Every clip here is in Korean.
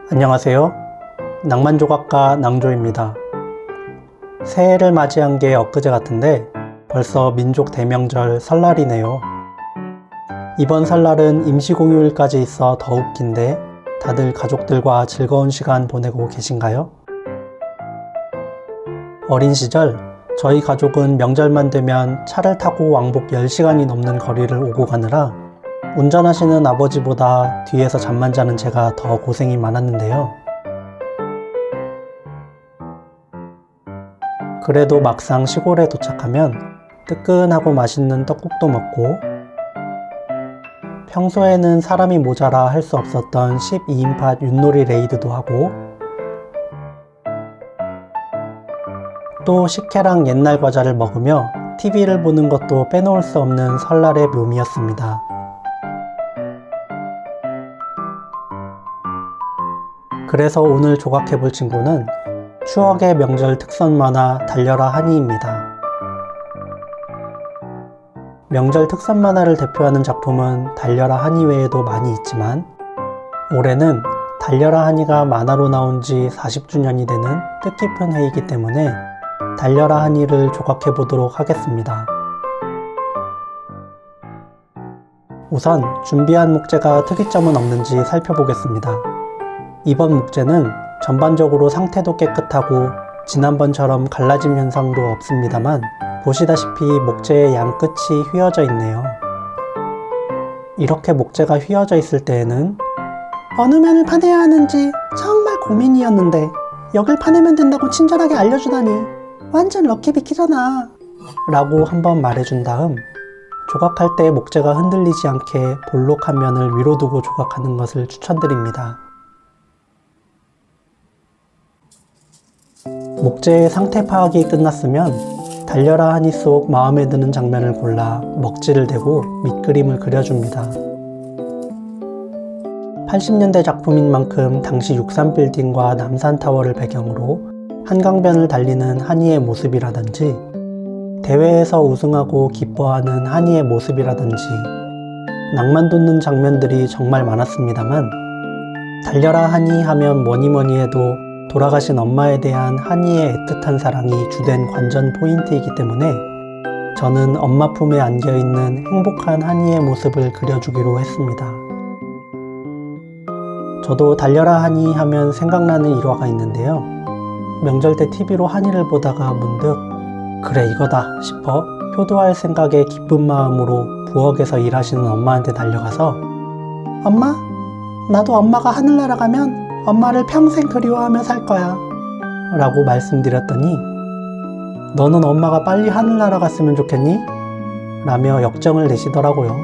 안녕하세요. 낭만조각가 낭조입니다. 새해를 맞이한 게 엊그제 같은데 벌써 민족 대명절 설날이네요. 이번 설날은 임시공휴일까지 있어 더 웃긴데 다들 가족들과 즐거운 시간 보내고 계신가요? 어린 시절 저희 가족은 명절만 되면 차를 타고 왕복 10시간이 넘는 거리를 오고 가느라 운전하시는 아버지보다 뒤에서 잠만 자는 제가 더 고생이 많았는데요. 그래도 막상 시골에 도착하면 뜨끈하고 맛있는 떡국도 먹고 평소에는 사람이 모자라 할 수 없었던 12인팟 윷놀이 레이드도 하고 또 식혜랑 옛날 과자를 먹으며 TV를 보는 것도 빼놓을 수 없는 설날의 묘미였습니다. 그래서 오늘 조각해볼 친구는 추억의 명절 특선 만화 달려라 하니입니다. 명절 특선 만화를 대표하는 작품은 달려라 하니 외에도 많이 있지만 올해는 달려라 하니가 만화로 나온 지 40주년이 되는 뜻깊은 해이기 때문에 달려라 하니를 조각해보도록 하겠습니다. 우선 준비한 목재가 특이점은 없는지 살펴보겠습니다. 이번 목재는 전반적으로 상태도 깨끗하고 지난번처럼 갈라짐 현상도 없습니다만 보시다시피 목재의 양 끝이 휘어져 있네요. 이렇게 목재가 휘어져 있을 때에는 어느 면을 파내야 하는지 정말 고민이었는데 여길 파내면 된다고 친절하게 알려주다니 완전 럭키비키잖아 라고 한번 말해준 다음 조각할 때 목재가 흔들리지 않게 볼록한 면을 위로 두고 조각하는 것을 추천드립니다. 목재의 상태 파악이 끝났으면 달려라 하니 속 마음에 드는 장면을 골라 먹지를 대고 밑그림을 그려줍니다. 80년대 작품인 만큼 당시 63빌딩과 남산타워를 배경으로 한강변을 달리는 한이의 모습이라든지 대회에서 우승하고 기뻐하는 한이의 모습이라든지 낭만 돋는 장면들이 정말 많았습니다만 달려라 하니 하면 뭐니뭐니 해도 돌아가신 엄마에 대한 한이의 애틋한 사랑이 주된 관전 포인트이기 때문에 저는 엄마 품에 안겨있는 행복한 한이의 모습을 그려주기로 했습니다. 저도 달려라 하니 하면 생각나는 일화가 있는데요. 명절 때 TV로 한이를 보다가 문득 그래 이거다 싶어 효도할 생각에 기쁜 마음으로 부엌에서 일하시는 엄마한테 달려가서 엄마, 나도 엄마가 하늘나라 가면 엄마를 평생 그리워하며 살 거야 라고 말씀드렸더니 너는 엄마가 빨리 하늘나라 갔으면 좋겠니? 라며 역정을 내시더라고요.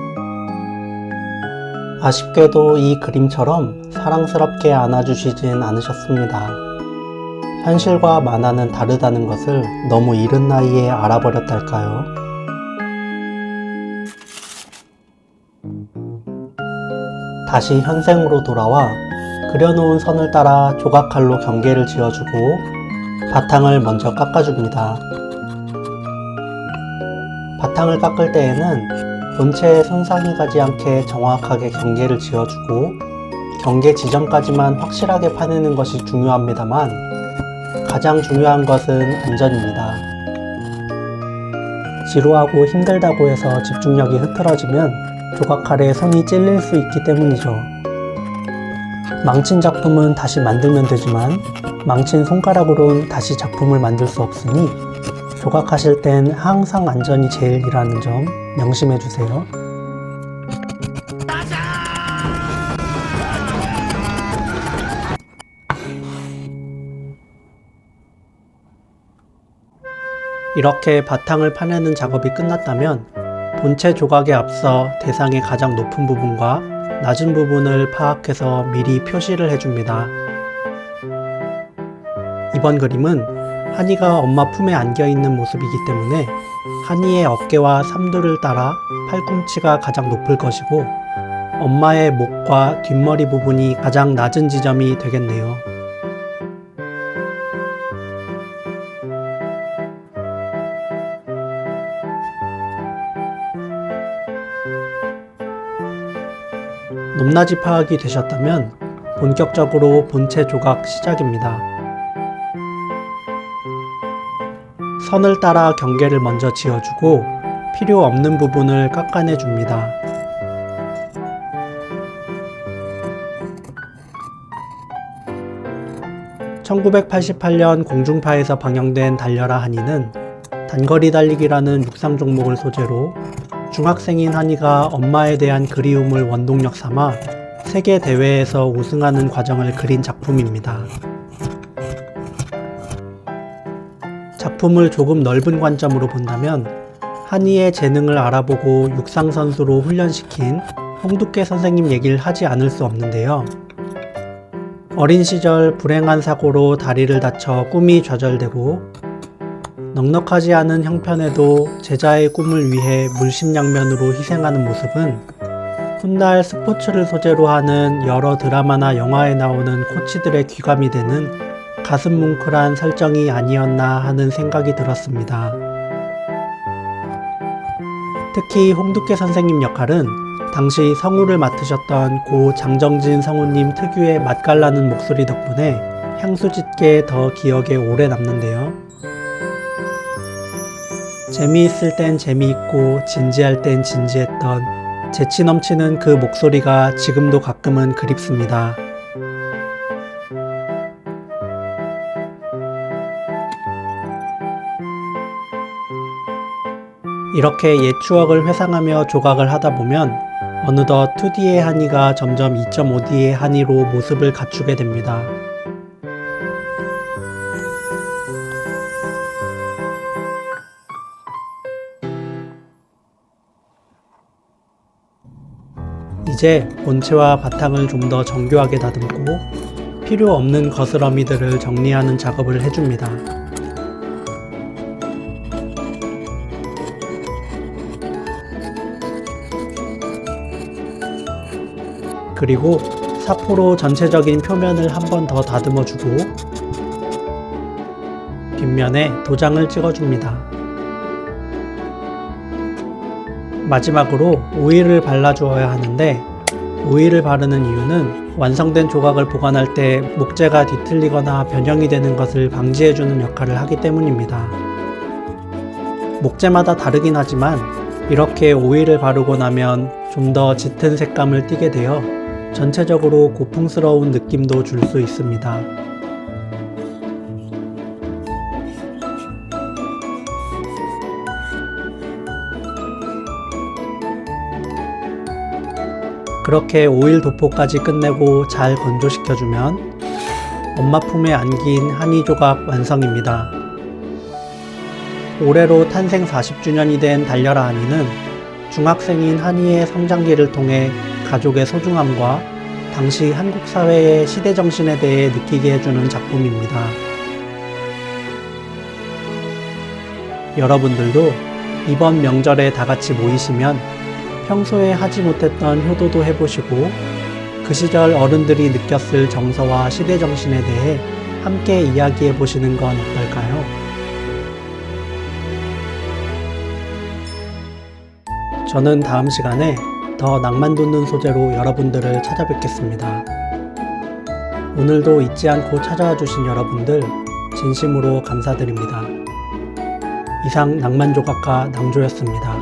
아쉽게도 이 그림처럼 사랑스럽게 안아주시진 않으셨습니다. 현실과 만화는 다르다는 것을 너무 이른 나이에 알아버렸달까요? 다시 현생으로 돌아와 그려놓은 선을 따라 조각칼로 경계를 지어주고 바탕을 먼저 깎아줍니다. 바탕을 깎을 때에는 본체에 손상이 가지 않게 정확하게 경계를 지어주고 경계 지점까지만 확실하게 파내는 것이 중요합니다만 가장 중요한 것은 안전입니다. 지루하고 힘들다고 해서 집중력이 흐트러지면 조각칼에 손이 찔릴 수 있기 때문이죠. 망친 작품은 다시 만들면 되지만 망친 손가락으로는 다시 작품을 만들 수 없으니 조각하실 땐 항상 안전이 제일이라는 점 명심해 주세요. 이렇게 바탕을 파내는 작업이 끝났다면 본체 조각에 앞서 대상의 가장 높은 부분과 낮은 부분을 파악해서 미리 표시를 해줍니다. 이번 그림은 한이가 엄마 품에 안겨있는 모습이기 때문에 한이의 어깨와 삼두를 따라 팔꿈치가 가장 높을 것이고 엄마의 목과 뒷머리 부분이 가장 낮은 지점이 되겠네요. 높낮이 파악이 되셨다면 본격적으로 본체 조각 시작입니다. 선을 따라 경계를 먼저 지어주고 필요 없는 부분을 깎아내 줍니다. (1988년) 공중파에서 방영된 달려라 한이는 단거리 달리기라는 육상 종목을 소재로 중학생인 한이가 엄마에 대한 그리움을 원동력 삼아 세계 대회에서 우승하는 과정을 그린 작품입니다. 작품을 조금 넓은 관점으로 본다면 한이의 재능을 알아보고 육상 선수로 훈련시킨 홍두깨 선생님 얘기를 하지 않을 수 없는데요. 어린 시절 불행한 사고로 다리를 다쳐 꿈이 좌절되고 넉넉하지 않은 형편에도 제자의 꿈을 위해 물심양면으로 희생하는 모습은 훗날 스포츠를 소재로 하는 여러 드라마나 영화에 나오는 코치들의 귀감이 되는 가슴 뭉클한 설정이 아니었나 하는 생각이 들었습니다. 특히 홍두깨 선생님 역할은 당시 성우를 맡으셨던 고 장정진 성우님 특유의 맛깔나는 목소리 덕분에 향수짙게 더 기억에 오래 남는데요. 재미있을 땐 재미있고 진지할 땐 진지했던 재치 넘치는 그 목소리가 지금도 가끔은 그립습니다. 이렇게 옛 추억을 회상하며 조각을 하다 보면 어느덧 2D의 한이가 점점 2.5D의 한이로 모습을 갖추게 됩니다. 이제 본체와 바탕을 좀 더 정교하게 다듬고 필요 없는 거스러미들을 정리하는 작업을 해줍니다. 그리고 사포로 전체적인 표면을 한 번 더 다듬어주고 뒷면에 도장을 찍어줍니다. 마지막으로 오일을 발라주어야 하는데 오일을 바르는 이유는 완성된 조각을 보관할 때 목재가 뒤틀리거나 변형이 되는 것을 방지해주는 역할을 하기 때문입니다. 목재마다 다르긴 하지만 이렇게 오일을 바르고 나면 좀 더 짙은 색감을 띠게 되어 전체적으로 고풍스러운 느낌도 줄 수 있습니다. 그렇게 오일 도포까지 끝내고 잘 건조시켜주면 엄마 품에 안긴 한이 조각 완성입니다. 올해로 탄생 40주년이 된 달려라 한이는 중학생인 한이의 성장기를 통해 가족의 소중함과 당시 한국 사회의 시대 정신에 대해 느끼게 해주는 작품입니다. 여러분들도 이번 명절에 다 같이 모이시면 평소에 하지 못했던 효도도 해보시고 그 시절 어른들이 느꼈을 정서와 시대 정신에 대해 함께 이야기해 보시는 건 어떨까요? 저는 다음 시간에 더 낭만 돋는 소재로 여러분들을 찾아뵙겠습니다. 오늘도 잊지 않고 찾아와 주신 여러분들 진심으로 감사드립니다. 이상 낭만조각가 낭조였습니다.